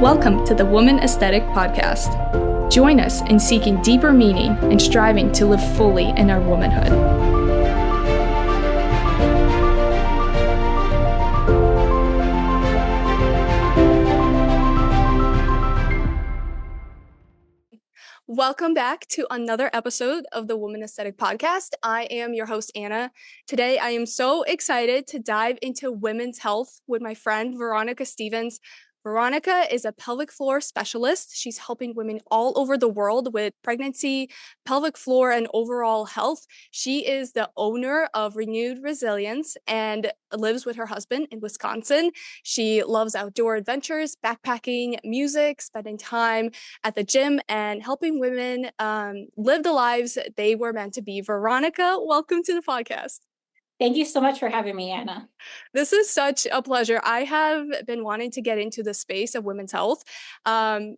Welcome to the Woman Aesthetic Podcast. Join us in seeking deeper meaning and striving to live fully in our womanhood. Welcome back to another episode of the Woman Aesthetic Podcast. I am your host, Anna. Today, I am so excited to dive into women's health with my friend, Veronica Stephens. Veronica is a pelvic floor specialist. She's helping women all over the world with pregnancy, pelvic floor, and overall health. She is the owner of Renewed Resilience and lives with her husband in Wisconsin. She loves outdoor adventures, backpacking, music, spending time at the gym, and helping women live the lives they were meant to be. Veronica, welcome to the podcast. Thank you so much for having me, Anna. This is such a pleasure. I have been wanting to get into the space of women's health. And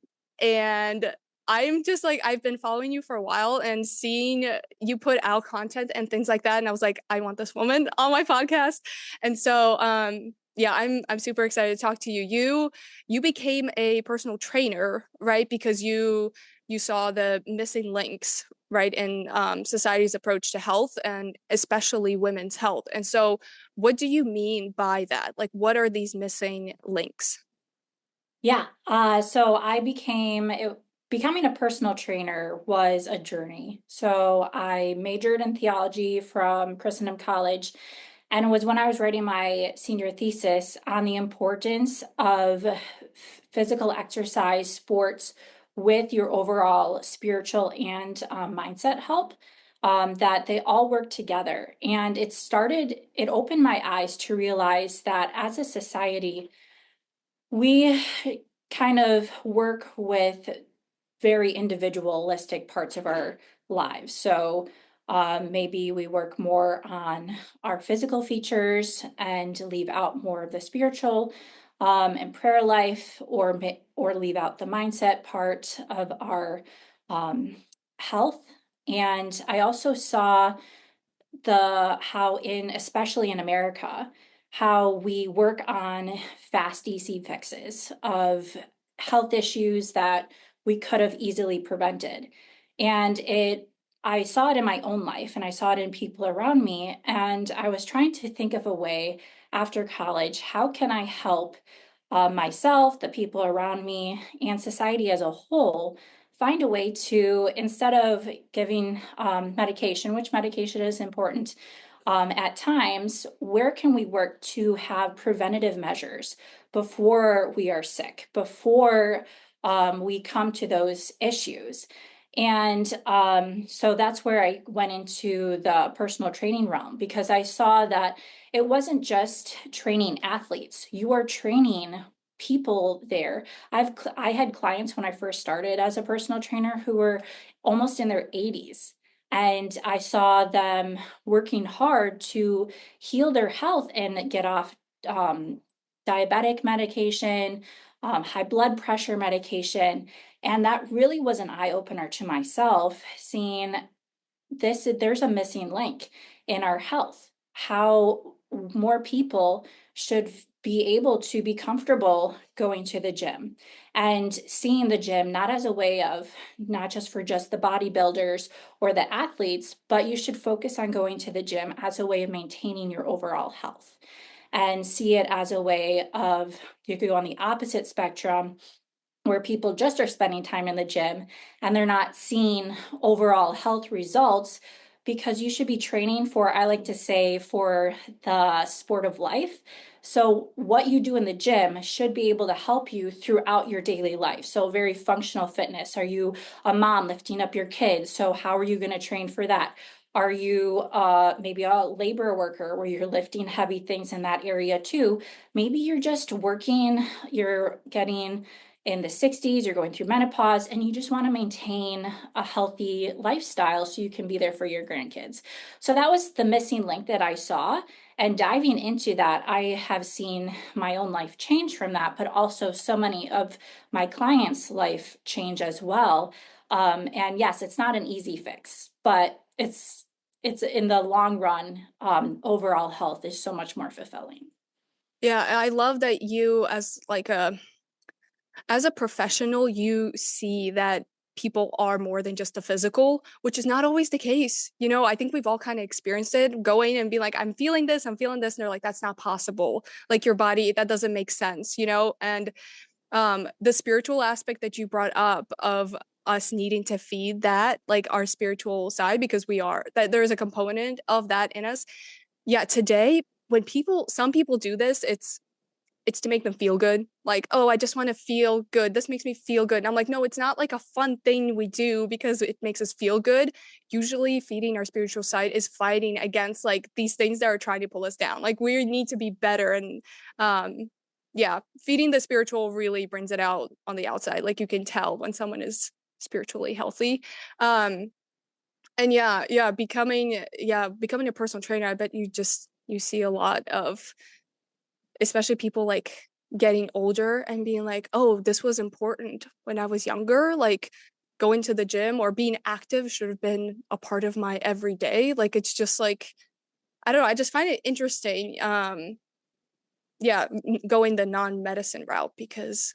I'm just like, I've been following you for a while and seeing you put out content and things like that. And I was like, I want this woman on my podcast. And so, yeah, I'm super excited to talk to you. You became a personal trainer, right? Because you saw the missing links, right, in society's approach to health and especially women's health. And so what do you mean by that? Like, what are these missing links? Yeah, so becoming a personal trainer was a journey. So I majored in theology from Christendom College, and it was when I was writing my senior thesis on the importance of physical exercise, sports with your overall spiritual and mindset health. That they all work together. And it opened my eyes to realize that as a society, we kind of work with very individualistic parts of our lives. So maybe we work more on our physical features and leave out more of the spiritual and prayer life, or leave out the mindset part of our health. And I also saw especially in America, how we work on fast easy fixes of health issues that we could have easily prevented. And I saw it in my own life and I saw it in people around me. And I was trying to think of a way after college, how can I help myself, the people around me, and society as a whole find a way to, instead of giving medication, which medication is important at times, where can we work to have preventative measures before we are sick, before we come to those issues? And so that's where I went into the personal training realm, because I saw that it wasn't just training athletes. You are training people there. I had clients when I first started as a personal trainer who were almost in their 80s. And I saw them working hard to heal their health and get off diabetic medication, high blood pressure medication. And that really was an eye opener to myself, seeing there's a missing link in our health, how more people should be able to be comfortable going to the gym and seeing the gym not as a way of, not just for just the bodybuilders or the athletes, but you should focus on going to the gym as a way of maintaining your overall health, and see it as a way of, you could go on the opposite spectrum where people just are spending time in the gym and they're not seeing overall health results, because you should be training for, I like to say, for the sport of life. So what you do in the gym should be able to help you throughout your daily life. So very functional fitness. Are you a mom lifting up your kids? So how are you going to train for that? Are you maybe a labor worker where you're lifting heavy things in that area too? Maybe you're just working, you're getting in the 60s, you're going through menopause, and you just want to maintain a healthy lifestyle so you can be there for your grandkids. So that was the missing link that I saw. And diving into that, I have seen my own life change from that, but also so many of my clients' life change as well. And yes, it's not an easy fix, but it's in the long run, overall health is so much more fulfilling. Yeah, I love that you, as like a As a professional, you see that people are more than just a physical, which is not always the case. I think we've all kind of experienced it going and be like, I'm feeling this, I'm feeling this. And they're like, that's not possible. Like your body, that doesn't make sense. And the spiritual aspect that you brought up of us needing to feed that, like our spiritual side, because that there is a component of that in us. Yeah, today, when some people do this, it's to make them feel good. Like, oh, I just want to feel good. This makes me feel good. And I'm like, no, it's not like a fun thing we do because it makes us feel good. Usually, feeding our spiritual side is fighting against like these things that are trying to pull us down. Like, we need to be better. And yeah, feeding the spiritual really brings it out on the outside. Like, you can tell when someone is spiritually healthy. Um, and becoming a personal trainer, I bet you see a lot of, especially people like getting older and being like, oh, this was important when I was younger. Like going to the gym or being active should have been a part of my everyday. Like it's just like, I don't know, I just find it interesting. Yeah, going the non-medicine route because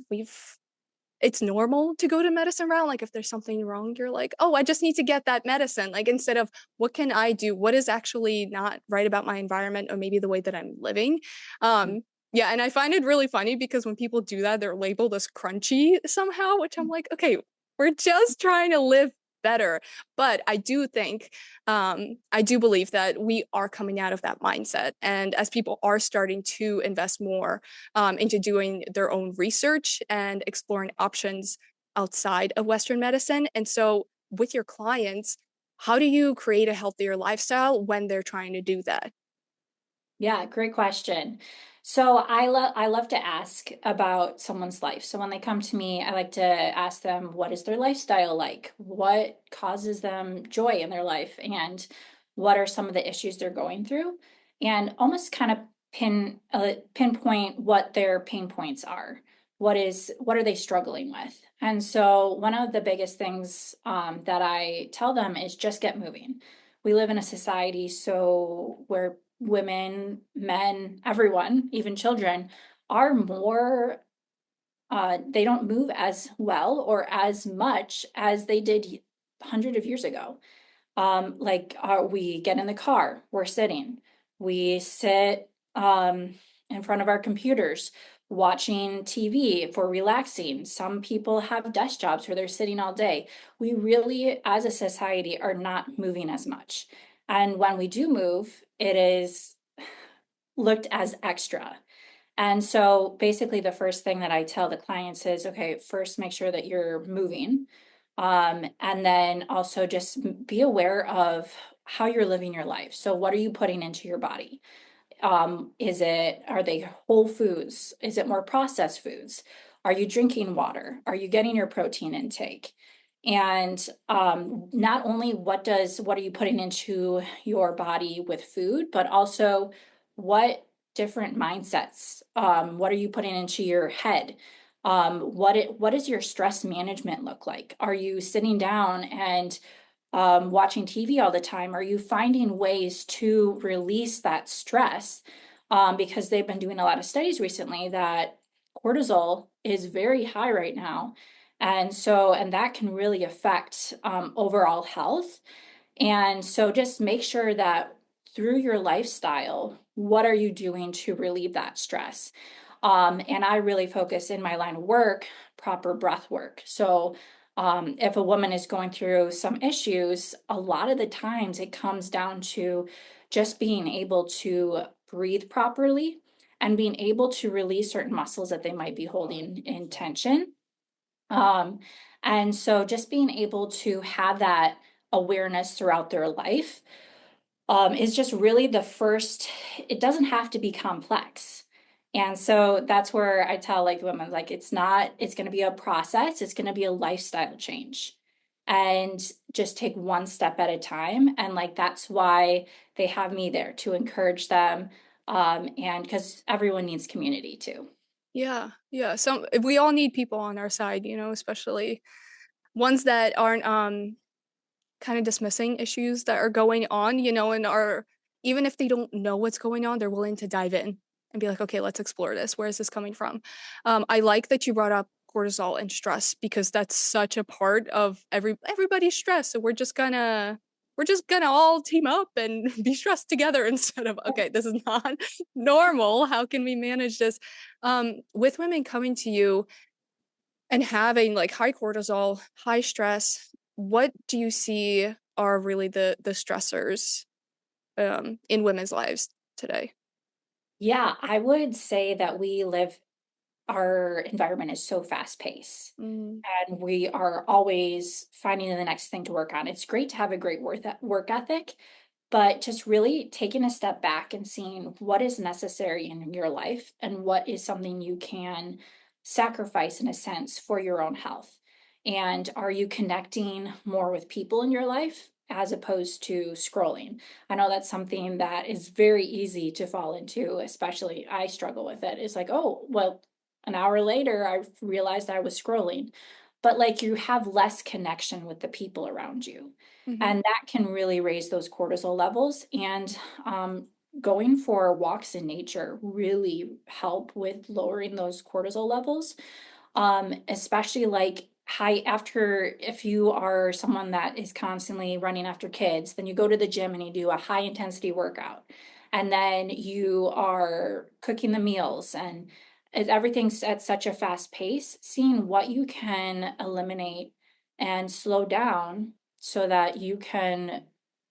it's normal to go to medicine route. Like if there's something wrong, you're like, oh, I just need to get that medicine. Like instead of what can I do? What is actually not right about my environment or maybe the way that I'm living? Yeah, and I find it really funny because when people do that, they're labeled as crunchy somehow, which I'm like, okay, we're just trying to live better. But I do believe that we are coming out of that mindset. And as people are starting to invest more into doing their own research and exploring options outside of Western medicine. And so, with your clients, how do you create a healthier lifestyle when they're trying to do that? Yeah, great question. So I love to ask about someone's life. So when they come to me, I like to ask them what is their lifestyle like? What causes them joy in their life and what are some of the issues they're going through? And almost kind of pinpoint what their pain points are. What are they struggling with? And so one of the biggest things that I tell them is just get moving. We live in a society so where women, men, everyone, even children, are more, they don't move as well or as much as they did hundreds of years ago. We get in the car, we're sitting, we sit in front of our computers watching TV for relaxing. Some people have desk jobs where they're sitting all day. We really, as a society, are not moving as much. And when we do move, it is looked as extra. And so basically, the first thing that I tell the clients is okay, first make sure that you're moving. And then also just be aware of how you're living your life. So, what are you putting into your body? Are they whole foods? Is it more processed foods? Are you drinking water? Are you getting your protein intake? And not only what are you putting into your body with food, but also what different mindsets, what are you putting into your head? What does your stress management look like? Are you sitting down and watching TV all the time? Are you finding ways to release that stress? Because they've been doing a lot of studies recently that cortisol is very high right now. And that can really affect overall health. And so just make sure that through your lifestyle, what are you doing to relieve that stress? And I really focus in my line of work, proper breath work. So if a woman is going through some issues, a lot of the times it comes down to just being able to breathe properly and being able to release certain muscles that they might be holding in tension. Um, and so just being able to have that awareness throughout their life is just really the first, it doesn't have to be complex. And so that's where I tell like women, like it's going to be a process, it's going to be a lifestyle change. And just take one step at a time. And like that's why they have me there to encourage them. And because everyone needs community too. Yeah, yeah. So we all need people on our side, especially ones that aren't kind of dismissing issues that are going on, and are, even if they don't know what's going on, they're willing to dive in and be like, okay, let's explore this. Where is this coming from? I like that you brought up cortisol and stress because that's such a part of everybody's stress. So we're just gonna all team up and be stressed together instead of, okay, this is not normal. How can we manage this? With women coming to you and having like high cortisol, high stress, what do you see are really the stressors in women's lives today? Yeah, I would say that our environment is so fast paced Mm, and we are always finding the next thing to work on. It's great to have a great work ethic, but just really taking a step back and seeing what is necessary in your life and what is something you can sacrifice in a sense for your own health. And are you connecting more with people in your life as opposed to scrolling? I know that's something that is very easy to fall into, especially I struggle with it. It's like, oh, well, an hour later, I realized I was scrolling. But like you have less connection with the people around you. mhm, And that can really raise those cortisol levels. And going for walks in nature really help with lowering those cortisol levels, especially like high after if you are someone that is constantly running after kids, then you go to the gym and you do a high intensity workout. And then you are cooking the meals and everything's at such a fast pace, seeing what you can eliminate and slow down so that you can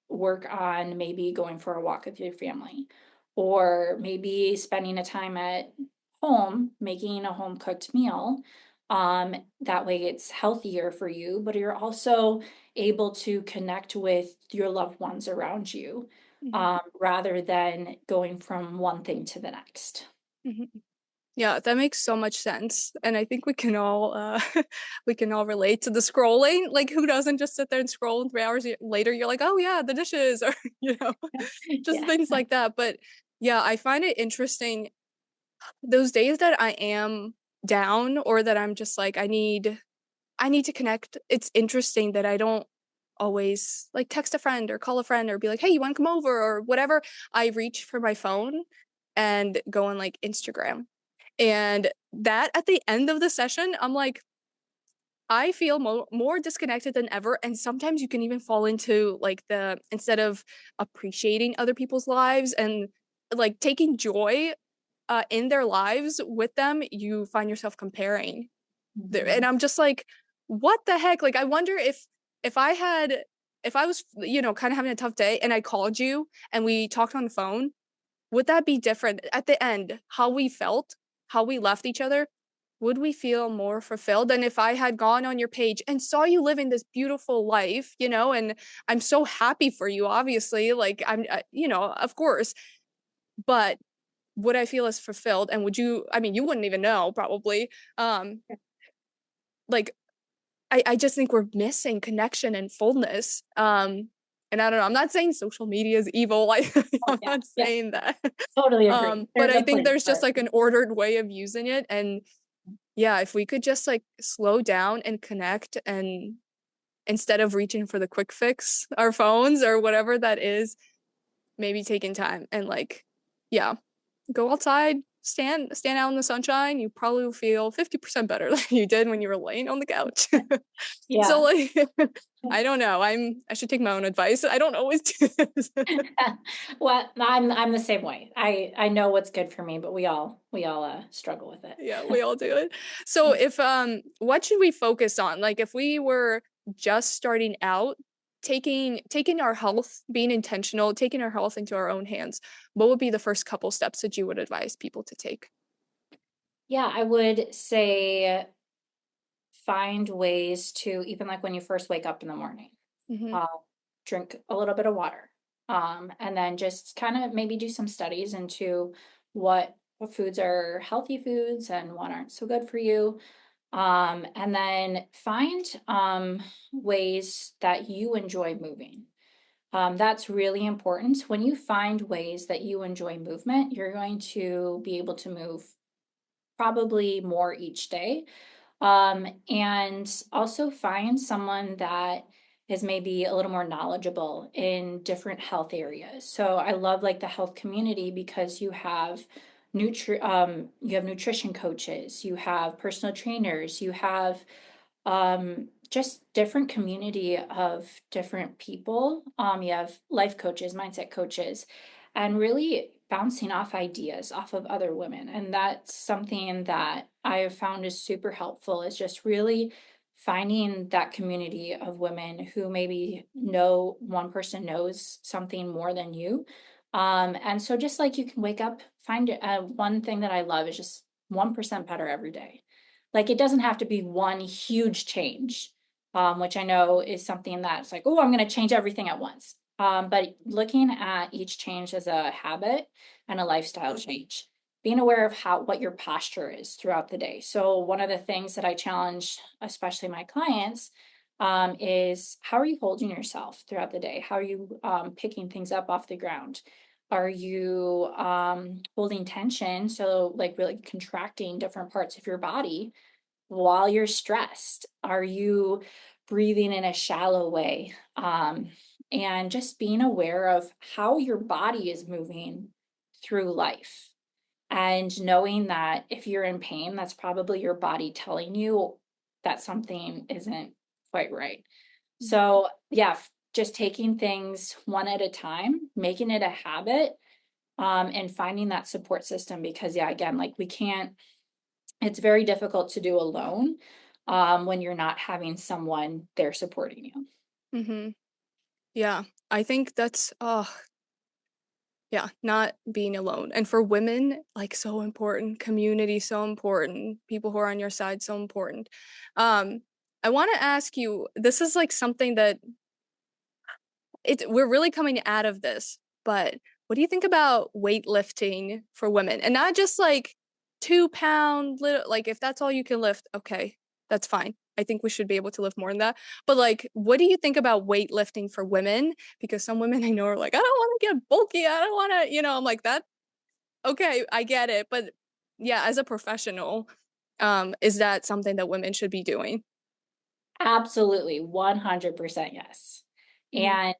work on maybe going for a walk with your family or maybe spending a time at home making a home cooked meal. That way it's healthier for you, but you're also able to connect with your loved ones around you, mhm, rather than going from one thing to the next. mhm. Yeah, that makes so much sense. And I think we can all we can all relate to the scrolling. Like who doesn't just sit there and scroll and 3 hours later you're like, "Oh yeah, the dishes," or just Yeah. things like that. But yeah, I find it interesting those days that I am down or that I'm just like I need to connect. It's interesting that I don't always like text a friend or call a friend or be like, "Hey, you want to come over?" or whatever. I reach for my phone and go on like Instagram. And that at the end of the session, I'm like, I feel more disconnected than ever. And sometimes you can even fall into like instead of appreciating other people's lives and like taking joy in their lives with them, you find yourself comparing there. And Mhm. I'm just like, what the heck? Like, I wonder if I had, if I was, kind of having a tough day and I called you and we talked on the phone, would that be different at the end? How we felt, how we left each other, would we feel more fulfilled than if I had gone on your page and saw you living this beautiful life, and I'm so happy for you, obviously, like of course, but would I feel as fulfilled and would you, I mean, you wouldn't even know probably. Like I just think we're missing connection and fullness. And I don't know, I'm not saying social media is evil. Oh, I'm yeah, not yeah, saying that. totally agree. But There's I a think place there's for just it. like an ordered way of using it. And yeah, if we could just like slow down and connect and instead of reaching for the quick fix, our phones or whatever that is, maybe taking time and like, yeah, go outside, stand out in the sunshine, you probably will feel 50% better than you did when you were laying on the couch. So Yeah. like I don't know. I should take my own advice. I don't always do this. Well, I'm the same way. I know what's good for me, but we all struggle with it. Yeah, we all do it. So if what should we focus on? Like if we were just starting out, taking our health, being intentional, taking our health into our own hands, what would be the first couple steps that you would advise people to take? Yeah, I would say find ways to even like when you first wake up in the morning, Mhm. uh, drink a little bit of water, and then just kind of maybe do some studies into what foods are healthy foods and what aren't so good for you. And then find ways that you enjoy moving. That's really important. When you find ways that you enjoy movement, you're going to be able to move probably more each day. And also find someone that is maybe a little more knowledgeable in different health areas. So I love like the health community because you have you have nutrition coaches, you have personal trainers, you have just different community of different people. You have life coaches, mindset coaches, and really bouncing off ideas off of other women. And that's something that I have found is super helpful, is just really finding that community of women who maybe know one person knows something more than you. And so just like you can wake up, find one thing that I love is just 1% better every day. Like it doesn't have to be one huge change, which I know is something that's like, oh, I'm going to change everything at once. But looking at each change as a habit and a lifestyle change, being aware of what your posture is throughout the day. So one of the things that I challenge, especially my clients, is how are you holding yourself throughout the day? How are you picking things up off the ground? Are you holding tension? So like really contracting different parts of your body while you're stressed? Are you breathing in a shallow way? And just being aware of how your body is moving through life. And knowing that if you're in pain, that's probably your body telling you that something isn't quite right. So, yeah, just taking things one at a time, making it a habit, and finding that support system. Because, yeah, again, like it's very difficult to do alone when you're not having someone there supporting you. Mm-hmm. Yeah, I think that's yeah, not being alone. And for women, like so important, community so important, people who are on your side so important. Um, I want to ask you, this is like something that we're really coming out of this, but what do you think about weightlifting for women? And not just like 2 pound little, like if that's all you can lift, okay, that's fine. I think we should be able to lift more than that. But like, what do you think about weightlifting for women? Because some women I know are like, I don't want to get bulky. I don't want to, I'm like that. Okay, I get it. But yeah, as a professional, is that something that women should be doing? Absolutely, 100% yes. Mhm. And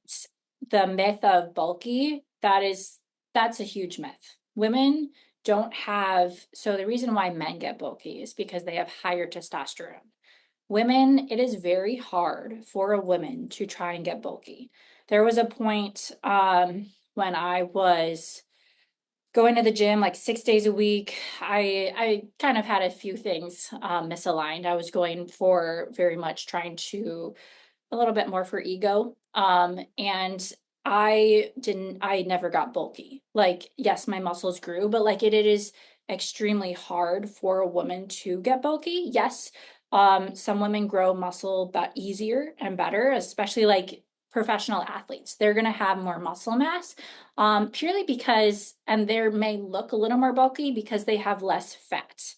the myth of bulky, that's a huge myth. Women don't have, so the reason why men get bulky is because they have higher testosterone. Women, it is very hard for a woman to try and get bulky. There was a point when I was going to the gym like 6 days a week. I kind of had a few things misaligned. I was going for very much trying to a little bit more for ego. And I never got bulky. Like, yes, my muscles grew, but like it is extremely hard for a woman to get bulky. Yes, some women grow muscle but easier and better, especially like professional athletes. They're going to have more muscle mass purely because, and they may look a little more bulky because they have less fat.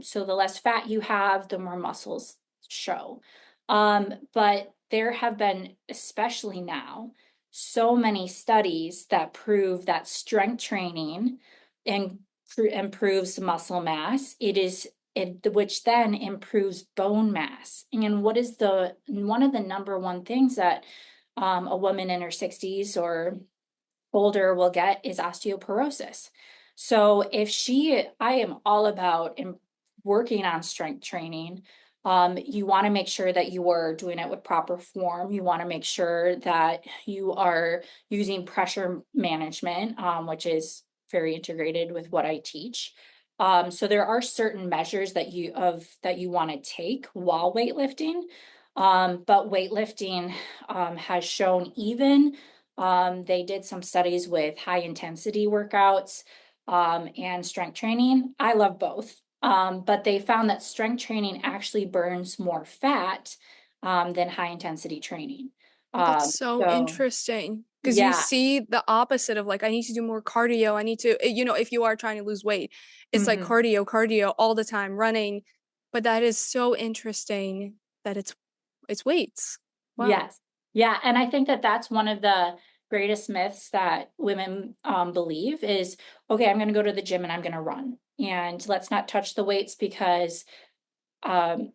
So the less fat you have, the more muscles show. But there have been, especially now, so many studies that prove that strength training and improves muscle mass. Which then improves bone mass. And what is one of the number one things that a woman in her 60s or older will get is osteoporosis. So I am all about working on strength training. You want to make sure that you are doing it with proper form. You want to make sure that you are using pressure management, which is very integrated with what I teach. So there are certain measures that you want to take while weightlifting. But weightlifting has shown even they did some studies with high intensity workouts and strength training. I love both. But they found that strength training actually burns more fat than high intensity training. That's so So, interesting because you yeah. see the opposite of like, I need to do more cardio. I need to, if you are trying to lose weight, it's like Mhm. cardio all the time, running. But that is so interesting that it's weights. Wow. Yes. Yeah. And I think that that's one of the greatest myths that women believe is, okay, I'm going to go to the gym and I'm going to run. And let's not touch the weights because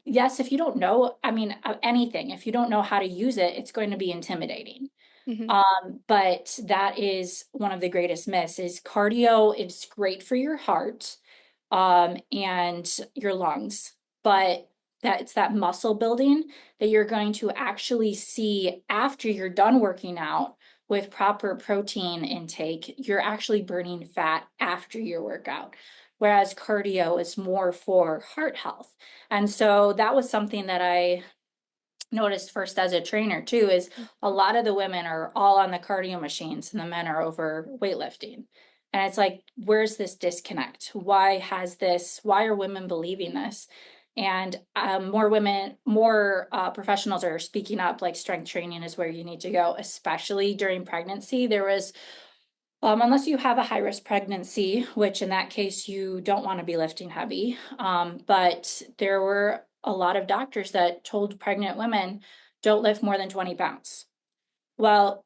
yes, if you don't know, I mean, anything, if you don't know how to use it, it's going to be intimidating. Mhm. But that is one of the greatest myths is cardio. It's great for your heart, and your lungs, but it's that muscle building that you're going to actually see after you're done working out with proper protein intake. You're actually burning fat after your workout, whereas cardio is more for heart health. And so that was something that I noticed first as a trainer too, is a lot of the women are all on the cardio machines and the men are over weightlifting. And it's like, where's this disconnect? Why are women believing this? And more professionals are speaking up, like strength training is where you need to go, especially during pregnancy. There was unless you have a high risk pregnancy, which in that case you don't want to be lifting heavy. But there were a lot of doctors that told pregnant women, don't lift more than 20 pounds. Well,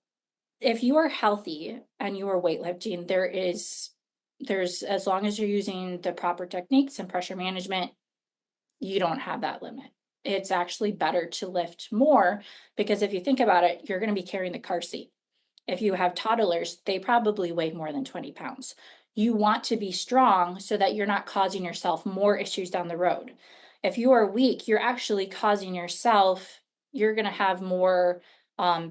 if you are healthy and you are weightlifting, there's, as long as you're using the proper techniques and pressure management, you don't have that limit. It's actually better to lift more because if you think about it, you're going to be carrying the car seat. If you have toddlers, they probably weigh more than 20 pounds. You want to be strong so that you're not causing yourself more issues down the road. If you are weak, you're actually causing yourself, you're going to have more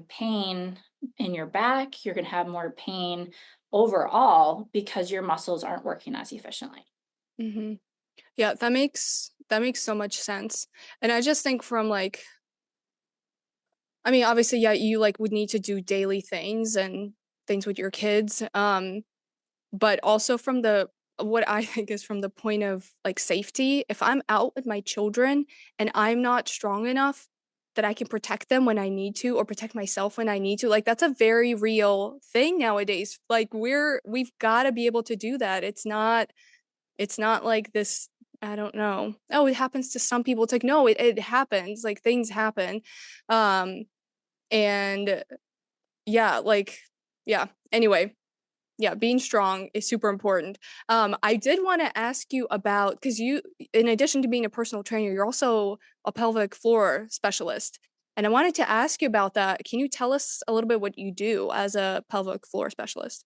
pain in your back. You're going to have more pain overall because your muscles aren't working as efficiently. Mhm. Yeah, that makes so much sense. And I just think from like, I mean, obviously, yeah, you like would need to do daily things and things with your kids. But also from the what I think is from the point of like safety, if I'm out with my children and I'm not strong enough that I can protect them when I need to or protect myself when I need to, like that's a very real thing nowadays. Like we've got to be able to do that. It's not like this, I don't know. Oh, it happens to some people. It's like no, it happens. Like things happen. Um and yeah, like yeah. Anyway, yeah, being strong is super important. I did want to ask you about because you, in addition to being a personal trainer, you're also a pelvic floor specialist. And I wanted to ask you about that. Can you tell us a little bit what you do as a pelvic floor specialist?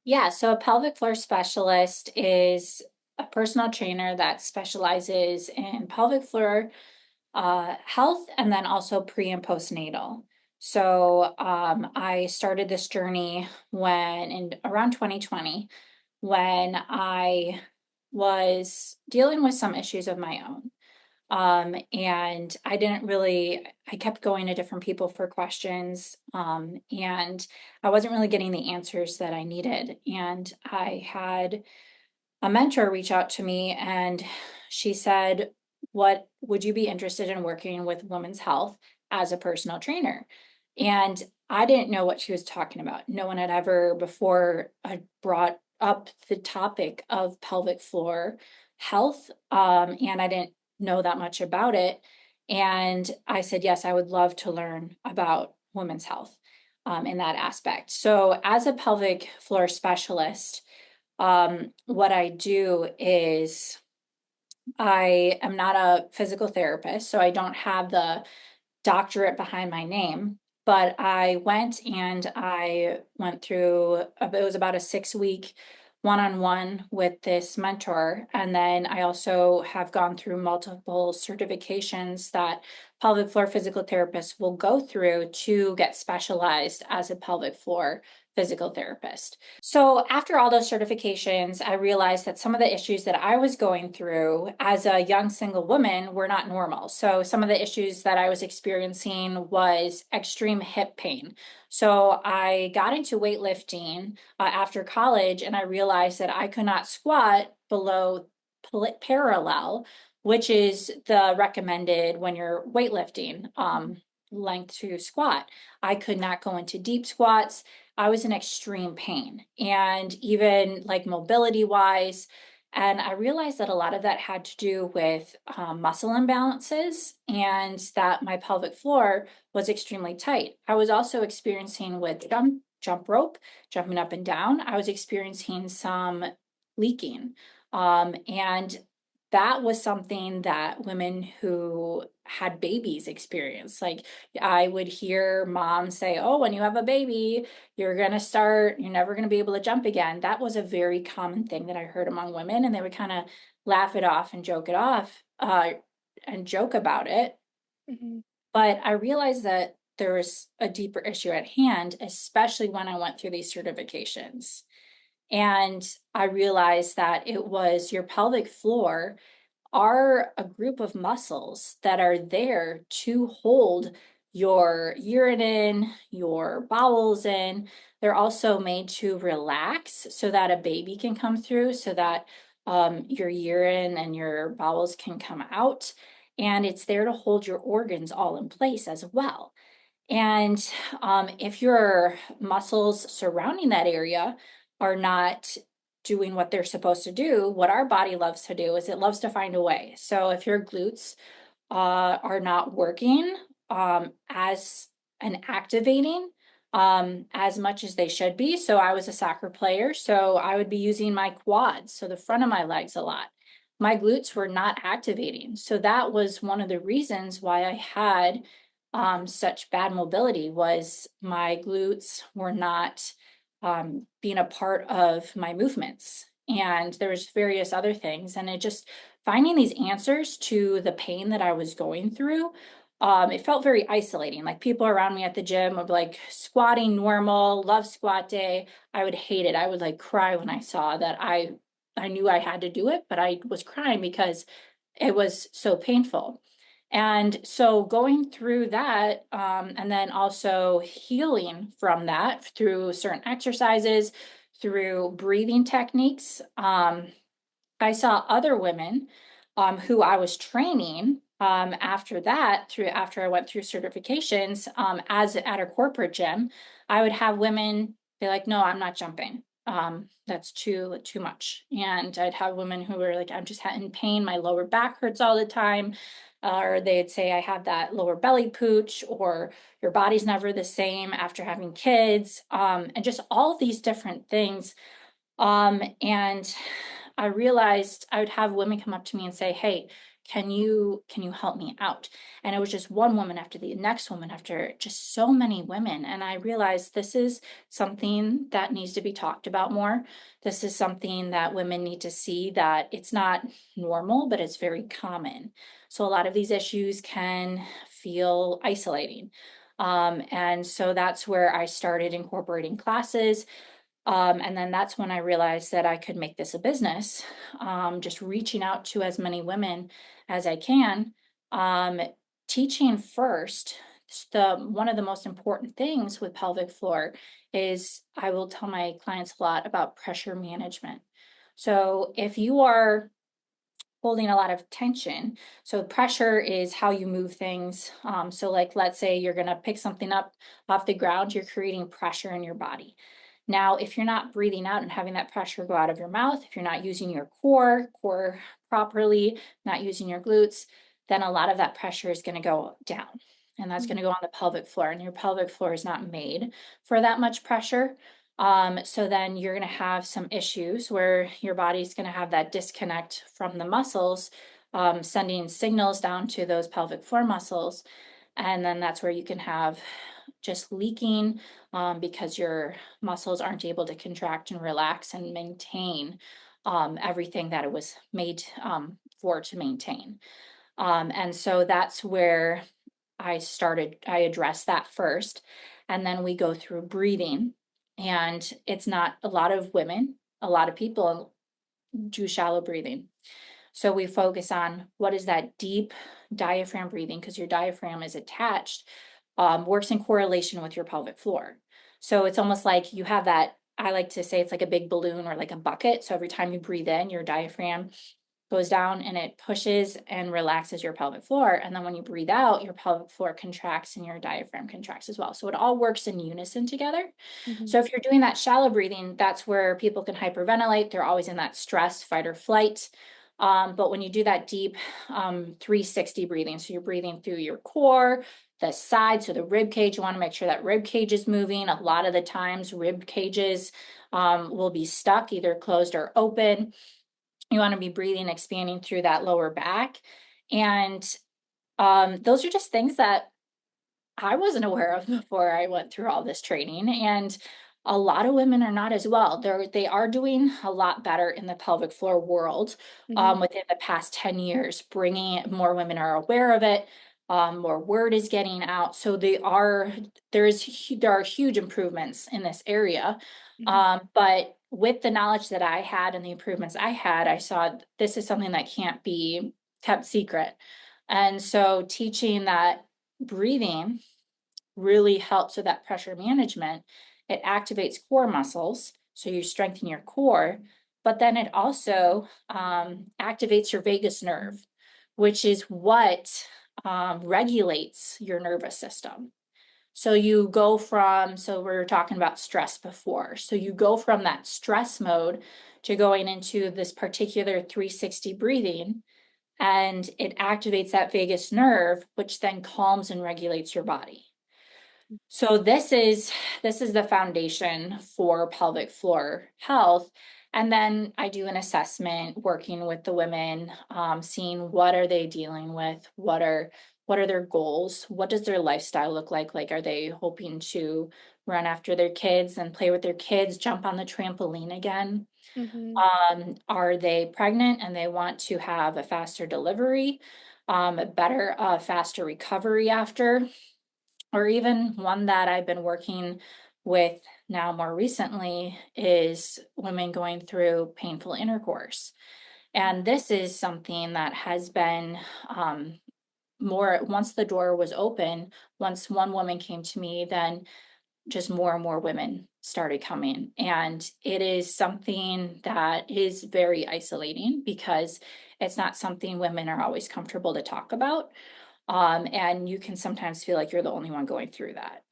Yeah, so a pelvic floor specialist is a personal trainer that specializes in pelvic floor health and then also pre and postnatal. So I started this journey when in around 2020 when I was dealing with some issues of my own. And I kept going to different people for questions. And I wasn't really getting the answers that I needed. And I had a mentor reach out to me and she said, what would you be interested in working with women's health as a personal trainer? And I didn't know what she was talking about. No one had ever before brought up the topic of pelvic floor health. And I didn't know that much about it. And I said, yes, I would love to learn about women's health in that aspect. So, as a pelvic floor specialist, what I do is I am not a physical therapist, so I don't have the doctorate behind my name, but I went through, it was about a 6 week one-on-one with this mentor. And then I also have gone through multiple certifications that pelvic floor physical therapists will go through to get specialized as a pelvic floor physical therapist. So after all those certifications, I realized that some of the issues that I was going through as a young single woman were not normal. So some of the issues that I was experiencing was extreme hip pain. So I got into weightlifting after college and I realized that I could not squat below parallel, which is the recommended when you're weightlifting length to squat. I could not go into deep squats. I was in extreme pain and even like mobility wise. And I realized that a lot of that had to do with muscle imbalances and that my pelvic floor was extremely tight. I was also experiencing with jump rope, jumping up and down. I was experiencing some leaking. And that was something that women who had babies experience. Like I would hear moms say, oh, when you have a baby, you're never going to be able to jump again. That was a very common thing that I heard among women, and they would kind of laugh it off and joke it off, and joke about it. Mhm. But I realized that there was a deeper issue at hand, especially when I went through these certifications. And I realized that it was your pelvic floor are a group of muscles that are there to hold your urine in, your bowels in. They're also made to relax so that a baby can come through, so that your urine and your bowels can come out. And it's there to hold your organs all in place as well. And if your muscles surrounding that area are not doing what they're supposed to do, what our body loves to do is it loves to find a way. So if your glutes are not working as and activating as much as they should be. So I was a soccer player, so I would be using my quads, so the front of my legs a lot. My glutes were not activating. So that was one of the reasons why I had such bad mobility, was my glutes were not being a part of my movements. And there was various other things. And it just finding these answers to the pain that I was going through, it felt very isolating. Like people around me at the gym would be like squatting normal, love squat day. I would hate it. I would like cry when I saw that I knew I had to do it, but I was crying because it was so painful. And so going through that, and then also healing from that through certain exercises, through breathing techniques, I saw other women who I was training after that, after I went through certifications, as at a corporate gym. I would have women be like, no, I'm not jumping. That's too much. And I'd have women who were like, I'm just in pain, my lower back hurts all the time. Or they'd say, I have that lower belly pooch, or your body's never the same after having kids, and just all these different things. And I realized I would have women come up to me and say, hey, can you help me out? And it was just one woman after the next woman after, just so many women. And I realized this is something that needs to be talked about more. This is something that women need to see, that it's not normal, but it's very common. So a lot of these issues can feel isolating. And so that's where I started incorporating classes. And then that's when I realized that I could make this a business, just reaching out to as many women as I can, um, teaching first. One of the most important things with pelvic floor is I will tell my clients a lot about pressure management. So if you are holding a lot of tension. So pressure is how you move things. So like, let's say you're going to pick something up off the ground, you're creating pressure in your body. Now, if you're not breathing out and having that pressure go out of your mouth, if you're not using your core properly, not using your glutes, then a lot of that pressure is going to go down. And that's going to go on the pelvic floor. And your pelvic floor is not made for that much pressure. So then you're going to have some issues where your body's going to have that disconnect from the muscles, sending signals down to those pelvic floor muscles. And then that's where you can have just leaking, because your muscles aren't able to contract and relax and maintain everything that it was made for to maintain. And so that's where I addressed that first. And then we go through breathing. And it's not a lot of women, a lot of people do shallow breathing. So we focus on what is that deep diaphragm breathing, because your diaphragm is attached, works in correlation with your pelvic floor. So it's almost like you have that, I like to say it's like a big balloon or like a bucket. So every time you breathe in, your diaphragm goes down and it pushes and relaxes your pelvic floor. And then when you breathe out, your pelvic floor contracts and your diaphragm contracts as well. So it all works in unison together. Mhm. So if you're doing that shallow breathing, that's where people can hyperventilate. They're always in that stress, fight or flight. But when you do that deep 360 breathing, so you're breathing through your core, the side, so the rib cage, you want to make sure that rib cage is moving. A lot of the times rib cages will be stuck, either closed or open. You want to be breathing, expanding through that lower back. And Those are just things that I wasn't aware of before I went through all this training, and a lot of women are not as well. They are doing a lot better in the pelvic floor world Mhm. within the past 10 years, bringing more women are aware of it. More word is getting out, so there are huge improvements in this area. Mhm. But with the knowledge that I had and the improvements I had, I saw this is something that can't be kept secret. And so teaching that breathing really helps with that pressure management. It activates core muscles, so you strengthen your core, but then it also activates your vagus nerve, which is what regulates your nervous system. So so we were talking about stress before. So you go from that stress mode to going into this particular 360 breathing, and it activates that vagus nerve, which then calms and regulates your body. So this is the foundation for pelvic floor health. And then I do an assessment working with the women, seeing what are they dealing with, what are their goals, what does their lifestyle look like? Like, are they hoping to run after their kids and play with their kids, jump on the trampoline again? Mhm. Are they pregnant and they want to have a faster delivery, a faster recovery after? Or even one that I've been working with now more recently is women going through painful intercourse. And this is something that has been more once the door was open, once one woman came to me, then just more and more women started coming. And it is something that is very isolating because it's not something women are always comfortable to talk about. And you can sometimes feel like you're the only one going through that.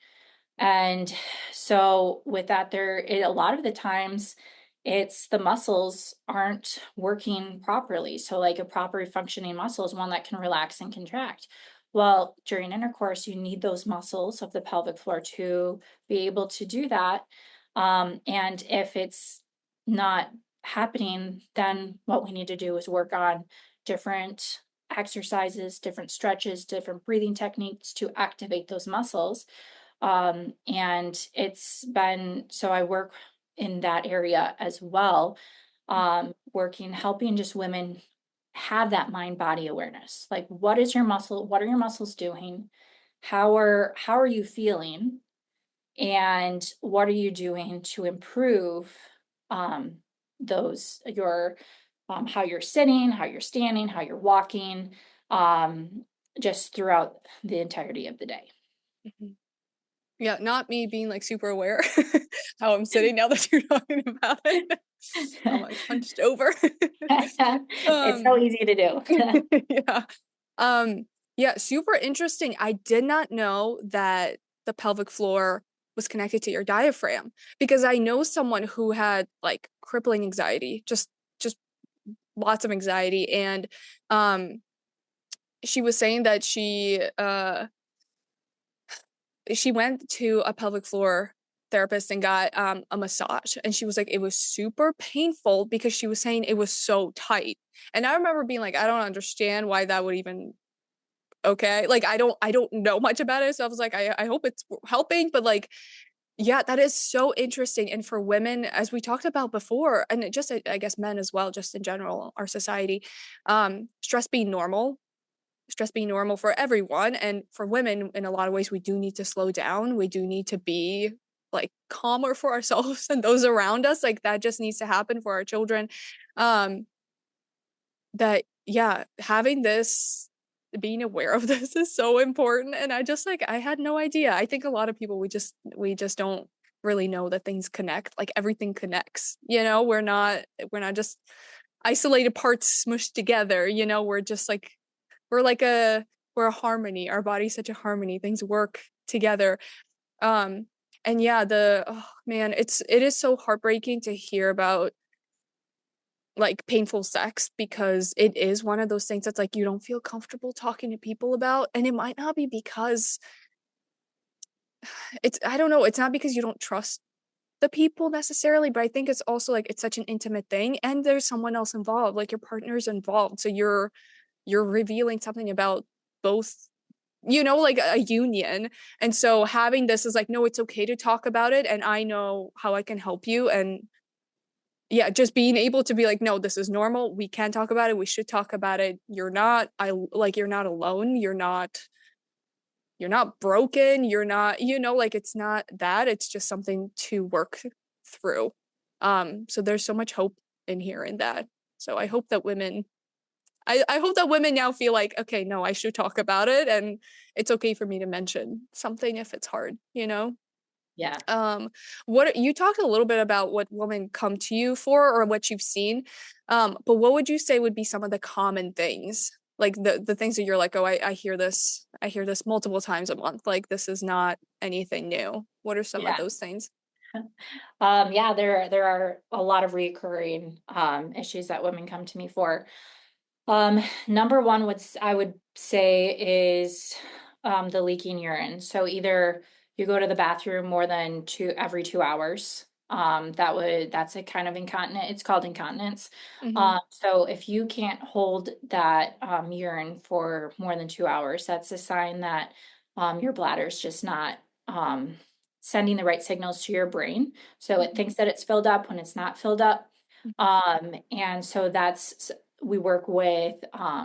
And so with that, a lot of the times it's the muscles aren't working properly. So like a proper functioning muscle is one that can relax and contract. Well, during intercourse, you need those muscles of the pelvic floor to be able to do that. And if it's not happening, then what we need to do is work on different exercises, different stretches, different breathing techniques to activate those muscles. And it's been so I work in that area as well, helping just women have that mind body awareness. Like, what are your muscles doing? How are you feeling? And what are you doing to improve um, your how you're sitting, how you're standing, how you're walking, um, just throughout the entirety of the day. Mhm. Yeah, not me being like super aware how I'm sitting now that you're talking about it. I'm like hunched over. It's so um easy to do. yeah. Um yeah, super interesting. I did not know that the pelvic floor was connected to your diaphragm because I know someone who had like crippling anxiety, just lots of anxiety, and um she was saying that she went to a pelvic floor therapist and got a massage, and she was like it was super painful because she was saying it was so tight. And I remember being like I don't understand why that would even okay, like I don't know much about it, so I was like I hope it's helping, but like yeah, that is so interesting. And for women, as we talked about before, and it just I guess men as well, just in general our society, stress being normal, stress being normal for everyone. And for women, in a lot of ways, we do need to slow down. We do need to be like calmer for ourselves and those around us. Like that just needs to happen for our children. Um, that yeah, having this, being aware of this is so important. And I just like I had no idea. I think a lot of people we just don't really know that things connect. Like everything connects. You know, we're not just isolated parts smushed together. You know, we're just like we're like we're a harmony. Our body's such a harmony. Things work together. Um and yeah, the oh man, it is so heartbreaking to hear about like painful sex because it is one of those things that's like you don't feel comfortable talking to people about, and it might not be because it's I don't know, it's not because you don't trust the people necessarily, but I think it's also like it's such an intimate thing and there's someone else involved, like your partner's involved. So you're revealing something about both, you know, like a union. And so having this is like, no, it's okay to talk about it, and I know how I can help you. And yeah, just being able to be like, no, this is normal. We can talk about it. We should talk about it. You're not alone. You're not broken. You're not, you know, like it's not that. It's just something to work through. So there's so much hope in here in that. So I hope that women now feel like, okay, no, I should talk about it, and it's okay for me to mention something if it's hard, you know? Yeah. What you talked a little bit about what women come to you for or what you've seen. But what would you say would be some of the common things? Like the things that you're like, oh, I hear this multiple times a month. Like this is not anything new. What are some of Yeah. those things? Yeah, there are a lot of recurring issues that women come to me for. Number one I would say is the leaking urine. So either you go to the bathroom more than every 2 hours. That's a kind of incontinent. It's called incontinence. Mm-hmm. So if you can't hold that urine for more than 2 hours, that's a sign that your bladder's just not um, sending the right signals to your brain. So it thinks that it's filled up when it's not filled up. And so we work with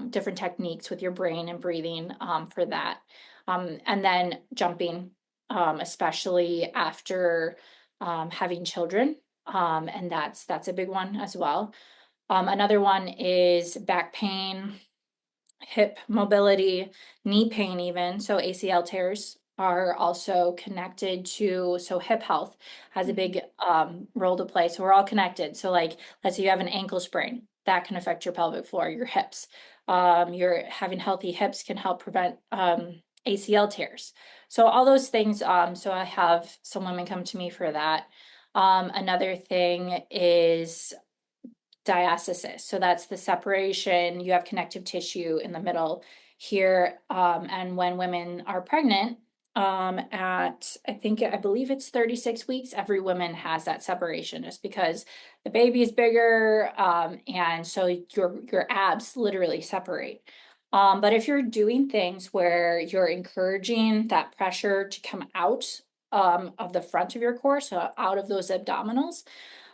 different techniques with your brain and breathing for that. And then jumping, especially after having children. And that's a big one as well. Another one is back pain, hip mobility, knee pain, even. So ACL tears are also connected to, so hip health has a Mm-hmm. big role to play. So we're all connected. So, like, let's say you have an ankle sprain, that can affect your pelvic floor, your hips. You're having healthy hips can help prevent ACL tears. So all those things. So I have some women come to me for that. Another thing is diastasis. So that's the separation. You have connective tissue in the middle here. And when women are pregnant, I believe it's 36 weeks, every woman has that separation just because the baby is bigger. And so your abs literally separate. But if you're doing things where you're encouraging that pressure to come out of the front of your core, so out of those abdominals,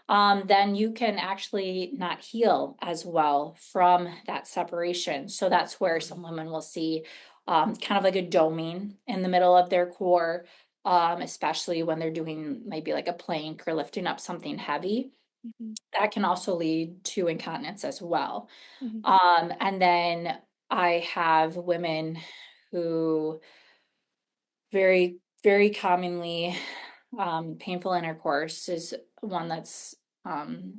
then you can actually not heal as well from that separation. So that's where some women will see kind of like a doming in the middle of their core, especially when they're doing maybe like a plank or lifting up something heavy. Mm-hmm. That can also lead to incontinence as well. Mm-hmm. And then I have women who very, very commonly, painful intercourse is one that's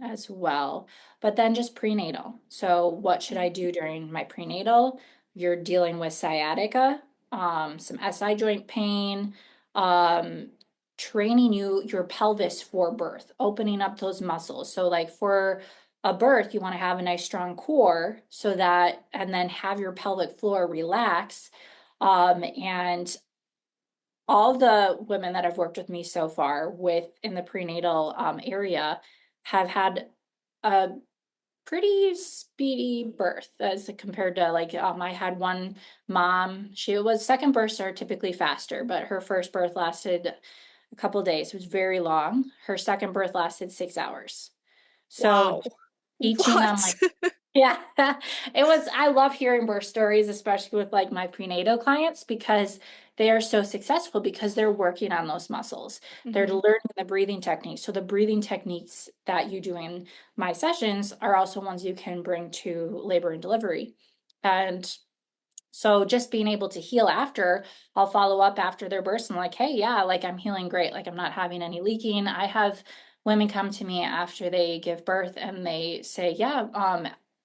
as well. But then just prenatal. So, what should I do during my prenatal? You're dealing with sciatica, some SI joint pain, um, training your pelvis for birth, opening up those muscles. So, like for a birth, you want to have a nice strong core so that, and then have your pelvic floor relax. And all the women that have worked with me so far with in the prenatal area have had a pretty speedy birth as compared to like I had one mom. She was second births are typically faster, but her first birth lasted a couple days. It was very long. Her second birth lasted 6 hours. So Wow. teaching them What? like, yeah, I love hearing birth stories, especially with like my prenatal clients, because they are so successful because they're working on those muscles. They're Mm-hmm. learning the breathing techniques. So the breathing techniques that you do in my sessions are also ones you can bring to labor and delivery. And so just being able to heal after, I'll follow up after their birth and like, hey, yeah, like I'm healing great. Like I'm not having any leaking. I have women come to me after they give birth and they say, yeah,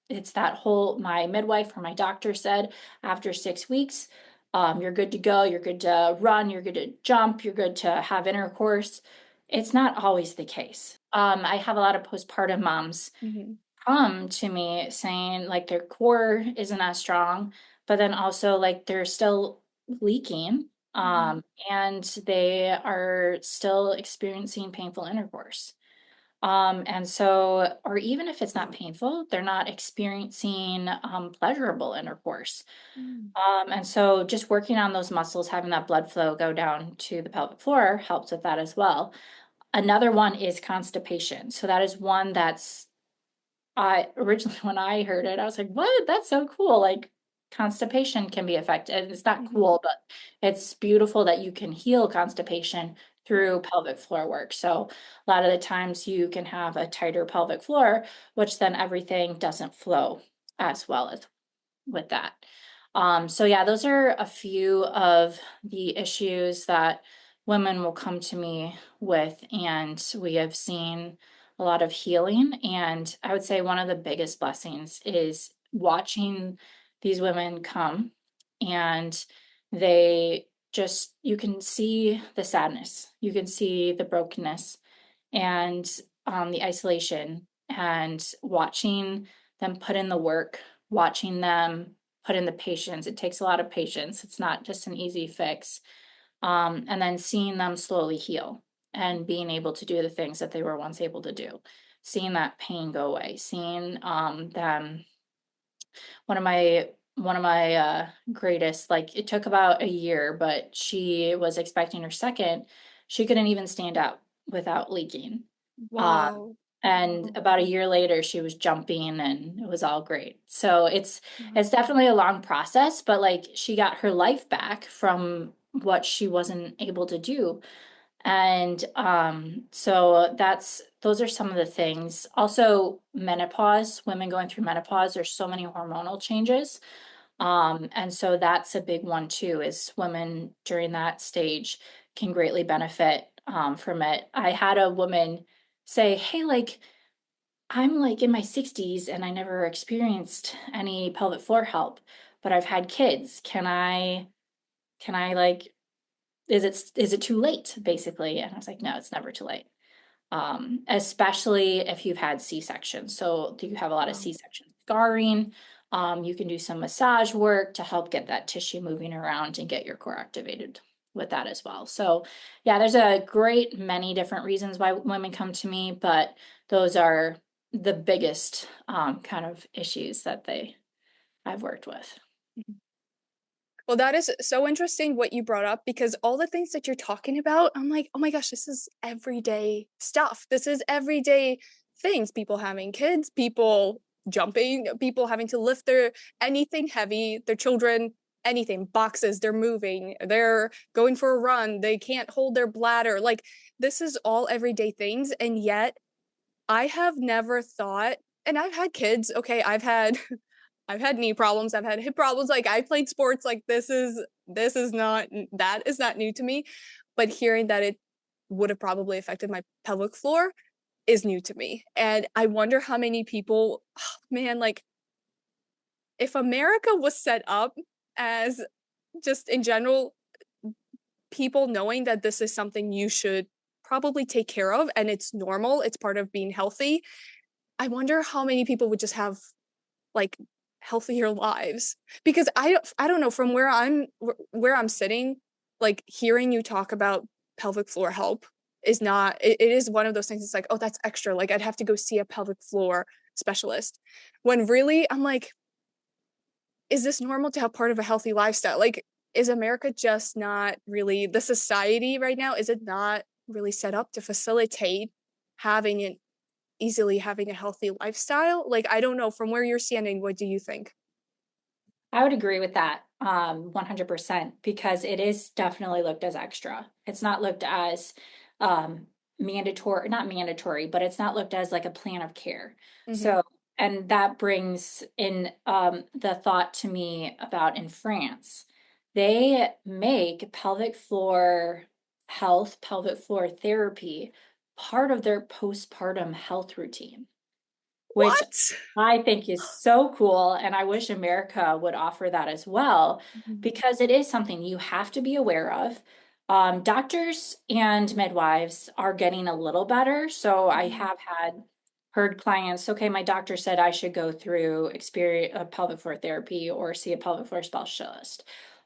it's that whole, my midwife or my doctor said after 6 weeks, you're good to go. You're good to run. You're good to jump. You're good to have intercourse. It's not always the case. I have a lot of postpartum moms Mm-hmm. come to me saying like their core isn't as strong, but then also like they're still leaking, Mm-hmm. and they are still experiencing painful intercourse. And so, or even if it's not painful, they're not experiencing pleasurable intercourse. Mm. And so just working on those muscles, having that blood flow go down to the pelvic floor helps with that as well. Another one is constipation. So that is one that's I originally when I heard it, I was like, "What? That's so cool." Like constipation can be affected. And it's not Mhm. cool, but it's beautiful that you can heal constipation through pelvic floor work. So a lot of the times you can have a tighter pelvic floor, which then everything doesn't flow as well as with that. So yeah, those are a few of the issues that women will come to me with, and we have seen a lot of healing. And I would say one of the biggest blessings is watching these women come and they just, you can see the sadness, you can see the brokenness, and the isolation, and watching them put in the work, watching them put in the patience. It takes a lot of patience. It's not just an easy fix. And then seeing them slowly heal and being able to do the things that they were once able to do, seeing that pain go away, seeing them one of my greatest, like it took about a year, but she was expecting her second. She couldn't even stand up without leaking. Um, Wow. and Wow. about a year later, she was jumping and it was all great. So Wow. it's definitely a long process, but like she got her life back from what she wasn't able to do. And so that's those are some of the things. Also, menopause, women going through menopause, there's so many hormonal changes. And so that's a big one too, is women during that stage can greatly benefit from it. I had a woman say, "Hey, like I'm like in my 60s and I never experienced any pelvic floor help, but I've had kids. Can I like is it too late basically?" And I was like, "No, it's never too late." Especially if you've had C-sections. So do you have a lot of Wow. C-section scarring? You can do some massage work to help get that tissue moving around and get your core activated with that as well. So yeah, there's a great many different reasons why women come to me, but those are the biggest kind of issues that I've worked with. Well, that is so interesting what you brought up because all the things that you're talking about, I'm like, oh my gosh, this is everyday stuff. This is everyday things. People having kids, people jumping, people having to lift their anything heavy, their children, anything, boxes, they're moving, they're going for a run, they can't hold their bladder. Like, this is all everyday things. And yet, I have never thought, and I've had kids, okay, I've had knee problems, I've had hip problems, like I played sports, like this is not that is not new to me, but hearing that it would have probably affected my pelvic floor is new to me. And I wonder how many people, man, like if America was set up as just in general people knowing that this is something you should probably take care of and it's normal, it's part of being healthy. I wonder how many people would just have like healthier lives because I don't know from where I'm sitting, like hearing you talk about pelvic floor help is not it is one of those things. It's like, oh, that's extra, like I'd have to go see a pelvic floor specialist, when really I'm like, is this normal to have part of a healthy lifestyle? Like, is America just not really, the society right now, is it not really set up to facilitate having it easily having a healthy lifestyle? Like, I don't know. From where you're standing, what do you think? I would agree with that 100% because it is definitely looked as extra. It's not looked as mandatory, not mandatory, but it's not looked as like a plan of care. Mm-hmm. So, and that brings in the thought to me about in France. They make pelvic floor health, pelvic floor therapy part of their postpartum health routine, which What? I think is so cool. And I wish America would offer that as well, Mhm. because it is something you have to be aware of. Doctors and midwives are getting a little better. So I Mhm. have heard clients, okay, my doctor said I should go through experience pelvic floor therapy or see a pelvic floor specialist.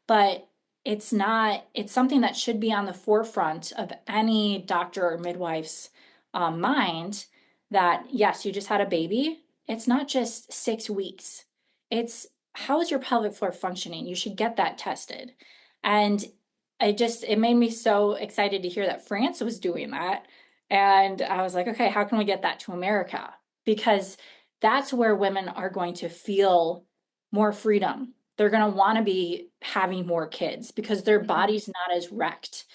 But it's not, it's something that should be on the forefront of any doctor or midwife's mind, that, yes, you just had a baby. It's not just 6 weeks. It's how is your pelvic floor functioning? You should get that tested. And it made me so excited to hear that France was doing that. And I was like, okay, how can we get that to America? Because that's where women are going to feel more freedom. They're going to want to be having more kids because their Mhm. body's not as wrecked.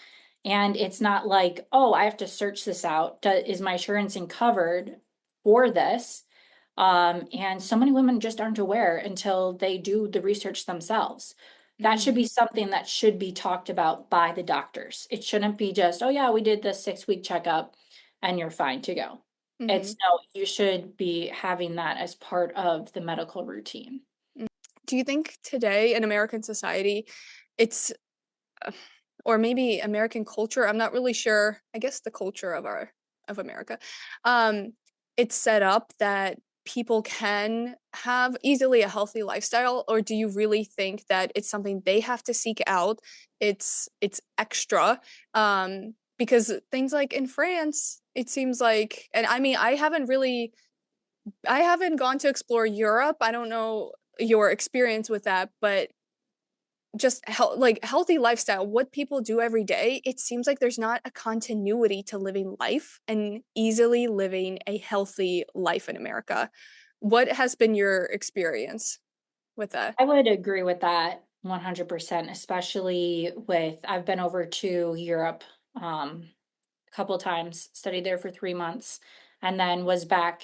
And it's not like, oh, I have to search this out. Is my insurance covered for this? And so many women just aren't aware until they do the research themselves. That should Mhm. be something that should be talked about by the doctors. It shouldn't be just, oh, yeah, we did the 6 week checkup and you're fine to go. It's Mhm. no, you should be having that as part of the medical routine. Mm. Do you think today in American society, it's uh, or maybe American culture, I'm not really sure. I guess the culture of America, um, it's set up that people can have easily a healthy lifestyle, or do you really think that it's something they have to seek out? It's extra, because things like in France, it seems like, and I mean, I haven't gone to explore Europe. I don't know your experience with that, but just like healthy lifestyle, what people do every day, it seems like there's not a continuity to living life and easily living a healthy life in America. What has been your experience with that? I would agree with that 100%, especially with I've been over to Europe a couple times, studied there for 3 months, and then was back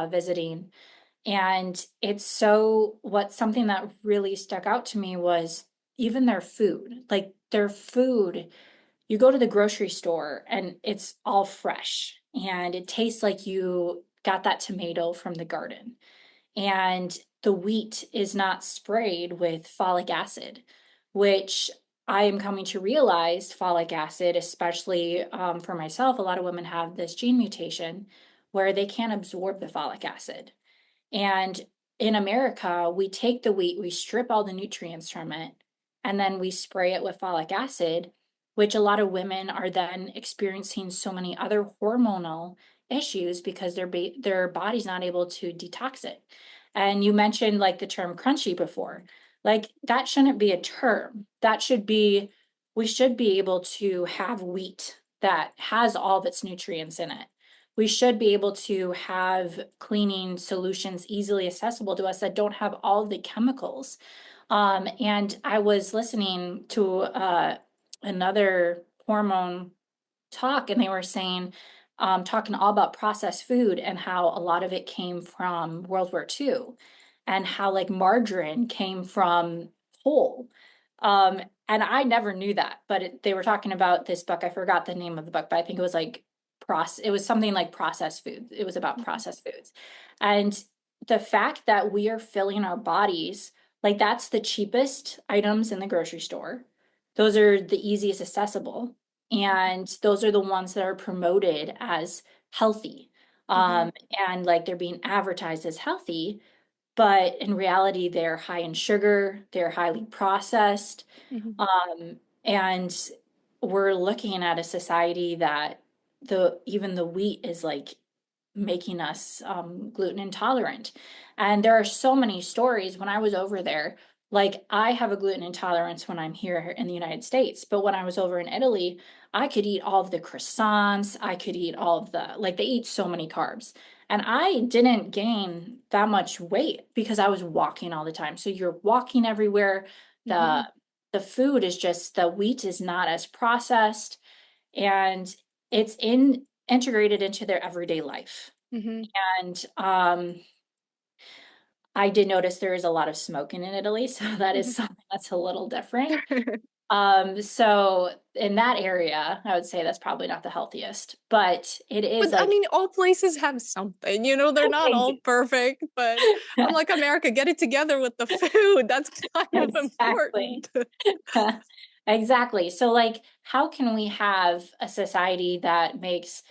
visiting. And it's so what something that really stuck out to me was even their food. Like their food, you go to the grocery store and it's all fresh and it tastes like you got that tomato from the garden, and the wheat is not sprayed with folic acid, which I am coming to realize folic acid, especially for myself, a lot of women have this gene mutation where they can't absorb the folic acid. And in America, we take the wheat, we strip all the nutrients from it, and then we spray it with folic acid, which a lot of women are then experiencing so many other hormonal issues because their body's not able to detox it. And you mentioned like the term crunchy before. Like that shouldn't be a term. That should be we should be able to have wheat that has all of its nutrients in it. We should be able to have cleaning solutions easily accessible to us that don't have all the chemicals. And I was listening to another hormone talk, and they were saying, talking all about processed food and how a lot of it came from World War II, and how like margarine came from whole. And I never knew that, but they were talking about this book. I forgot the name of the book, but I think it was like it was something like processed food. It was about Mhm. processed foods. And the fact that we are filling our bodies, like that's the cheapest items in the grocery store. Those are the easiest accessible, and those are the ones that are promoted as healthy. Mhm. um and like they're being advertised as healthy, but in reality they're high in sugar, they're highly processed. Mhm. And we're looking at a society that the even the wheat is like making us gluten intolerant. And there are so many stories when I was over there. Like, I have a gluten intolerance when I'm here in the United States, but when I was over in Italy, I could eat all of the croissants. I could eat all of like, they eat so many carbs. And I didn't gain that much weight because I was walking all the time. So you're walking everywhere. The Mhm. the food is just the wheat is not as processed, and it's integrated into their everyday life. Mhm. And I did notice there is a lot of smoking in Italy, so that is Mhm. something that's a little different. So in that area, I would say that's probably not the healthiest, but it is But I like mean, all places have something, they're not they all perfect, but do. I'm like, America, get it together with the food. That's kind of Exactly. important. Exactly. So like, how can we have a society that makes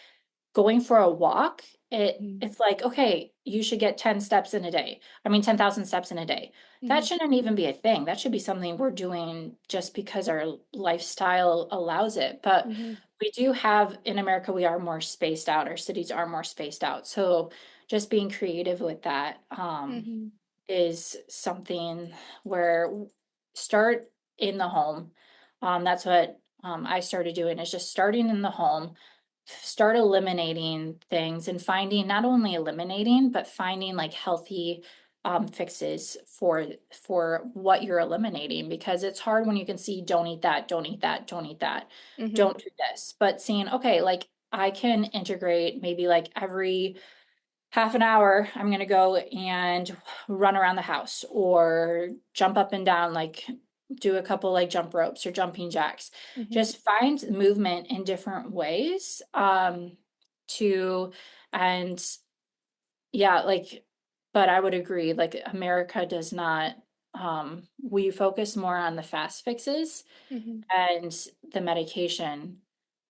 going for a walk, Mhm. it's like, okay, you should get 10 steps in a day. I mean, 10,000 steps in a day. That Mhm. shouldn't even be a thing. That should be something we're doing just because our lifestyle allows it. But Mhm. we do have, in America, we are more spaced out. Our cities are more spaced out. So just being creative with that, Mhm. is something where start in the home. That's what I started doing, is just starting in the home, start eliminating things and finding, not only eliminating, but finding like healthy fixes for what you're eliminating, because it's hard when you can see, don't eat that, don't eat that, don't eat that, Mhm. don't do this. But seeing, okay, like I can integrate maybe like every half an hour, I'm going to go and run around the house or jump up and down, like do a couple like jump ropes or jumping jacks. Mhm. Just find movement in different ways, to, and yeah, like, but I would agree, like America does not, we focus more on the fast fixes Mhm. and the medication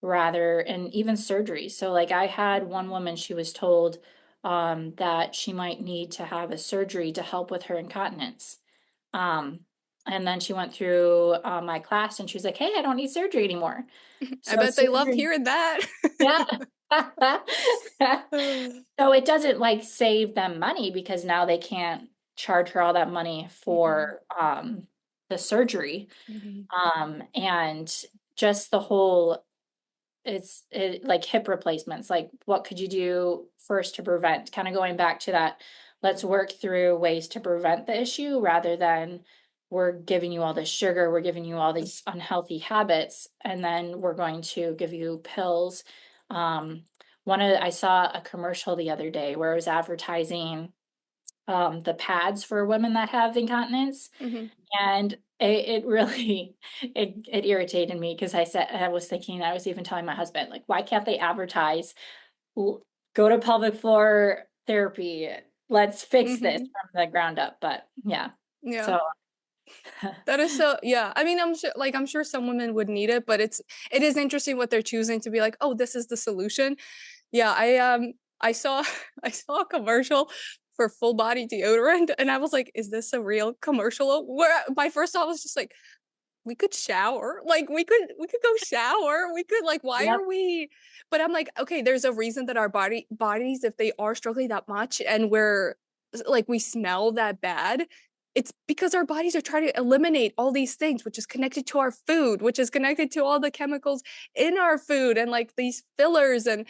rather, and even surgery. So like I had one woman, she was told that she might need to have a surgery to help with her incontinence. Um, and then she went through my class and she was like, "Hey, I don't need surgery anymore." I So bet they loved surgery, hearing that. yeah. Uh, So it doesn't like save them money because now they can't charge her all that money Mhm. for the surgery. Mhm. And just the whole, like hip replacements, like what could you do first to prevent, kind of going back to that, let's work through ways to prevent the issue rather than we're giving you all this sugar, we're giving you all these unhealthy habits, and then we're going to give you pills. um I saw a commercial the other day where it was advertising the pads for women that have incontinence, Mhm. and it really it irritated me because I was thinking, I was even telling my husband, like, why can't they advertise, go to pelvic floor therapy, let's fix this Mhm. from the ground up. But yeah, Yeah. so That is so, yeah. I mean, I'm sure some women would need it, but it is interesting what they're choosing to be like, "Oh, this is the solution." Yeah, I saw I saw a commercial for full body deodorant and I was like, "Is this a real commercial?" Where my first thought was just like, "We could shower. Like we could go shower. We could like why yep. are we?" But I'm like, "Okay, there's a reason that our bodies if they are struggling that much and like we smell that bad, it's because our bodies are trying to eliminate all these things, which is connected to our food, which is connected to all the chemicals in our food and like these fillers and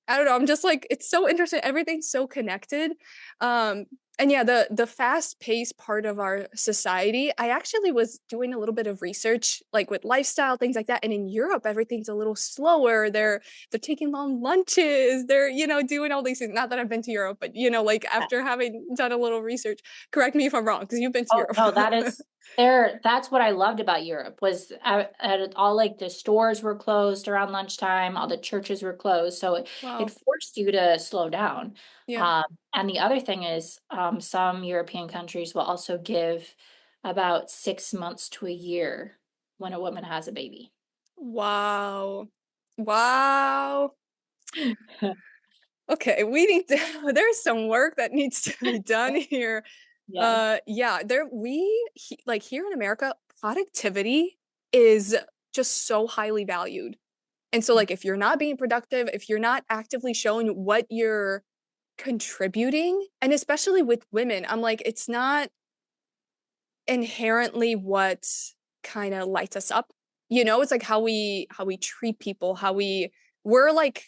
I don't know. I'm just like it's so interesting. Everything's so connected. Um, and yeah, the fast paced part of our society. I actually was doing a little bit of research, like with lifestyle things like that. And in Europe, everything's a little slower. They're taking long lunches. They're doing all these things. Not that I've been to Europe, but like after having done a little research, correct me if I'm wrong because you've been to Oh no, that Europe. is there. That's what I loved about Europe, was all like the stores were closed around lunchtime, all the churches were closed, so it Wow. forced you to slow down. Yeah. Um, and the other thing is, some European countries will also give about 6 months to a year when a woman has a baby. Wow. Wow. Okay, we need to there's some work that needs to be done here. Yes. Yeah, like here in America, productivity is just so highly valued. And so like if you're not being productive, if you're not actively showing what you're contributing, and especially with women, I'm like it's not inherently what kind of lights us up. It's like how we treat people, we're like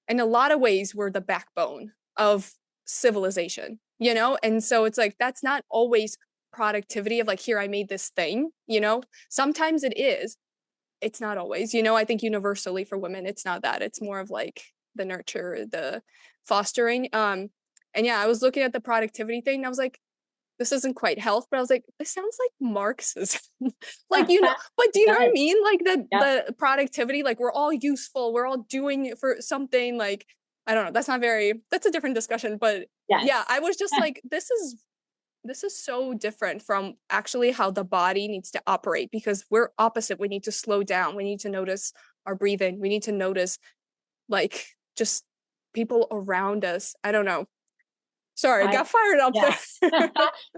in a lot of ways we're the backbone of civilization. And so it's like that's not always productivity of like here I made this thing. Sometimes it is, it's not always. I think universally for women it's not that, it's more of like the nurture, the fostering. And yeah, I was looking at the productivity thing and I was like this isn't quite health, but I was like, this sounds like Marxism. Like, but do It you know what I does. mean? Like the Yep. the productivity, like we're all useful, we're all doing it for something. Like, I don't know. That's a different discussion. But yeah, Yes. I was just like, this is so different from actually how the body needs to operate because we're opposite. We need to slow down. We need to notice our breathing. We need to notice like just people around us. I don't know. Sorry, I got fired up Yeah. there.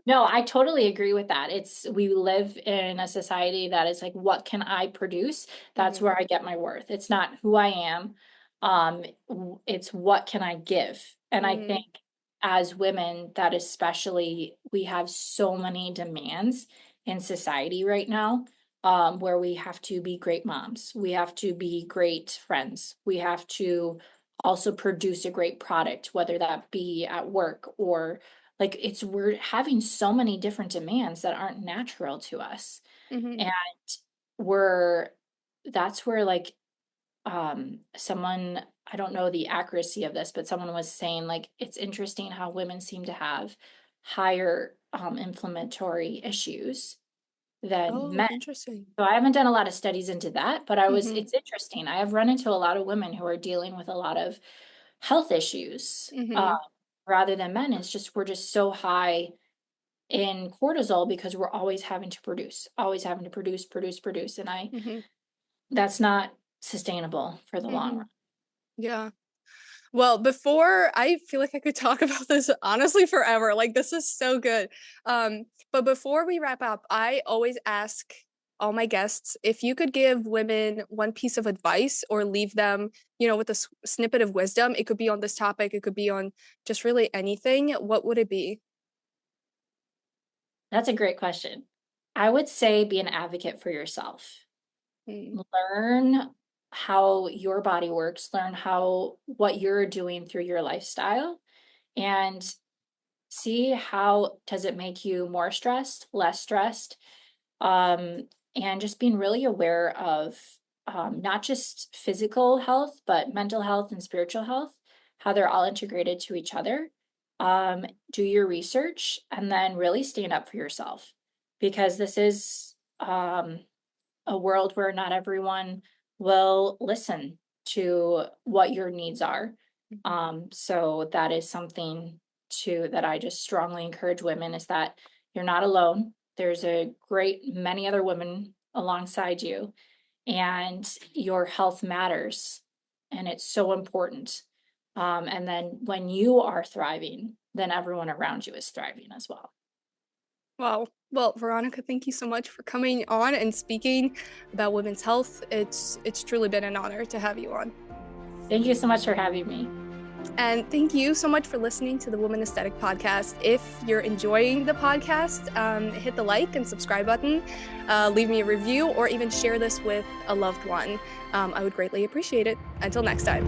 No, I totally agree with that. We live in a society that is like, what can I produce? That's Mhm, where I get my worth. It's not who I am. It's what can I give? And I think mhm, as women, that especially, we have so many demands in society right now, where we have to be great moms. We have to be great friends. We have to also produce a great product, whether that be at work or like we're having so many different demands that aren't natural to us. mhm. And we're that's where like someone, I don't know the accuracy of this, but someone was saying like it's interesting how women seem to have higher inflammatory issues than Oh, men. interesting. So I haven't done a lot of studies into that, but Mhm, it's interesting. I have run into a lot of women who are dealing with a lot of health issues, mhm, rather than men. It's just we're just so high in cortisol because we're always having to produce, and I mhm, that's not sustainable for the long run. mhm. Yeah. Well, before I feel like I could talk about this honestly forever. Like this is so good. But before we wrap up, I always ask all my guests if you could give women one piece of advice or leave them, with a snippet of wisdom. It could be on this topic, it could be on just really anything. What would it be? That's a great question. I would say be an advocate for yourself. Mm, Learn how your body works, learn how what you're doing through your lifestyle, and see how does it make you more stressed, less stressed, and just being really aware of not just physical health, but mental health and spiritual health, how they're all integrated to each other. Do your research and then really stand up for yourself because this is a world where not everyone will listen to what your needs are. mhm, So that is something too that I just strongly encourage women is that you're not alone. There's a great many other women alongside you, and your health matters, and it's so important. And then when you are thriving, then everyone around you is thriving as well. Wow. Well, Veronica, thank you so much for coming on and speaking about women's health. It's truly been an honor to have you on. Thank you so much for having me. And thank you so much for listening to the Woman Aesthetic Podcast. If you're enjoying the podcast, hit the like and subscribe button, leave me a review, or even share this with a loved one. I would greatly appreciate it. Until next time.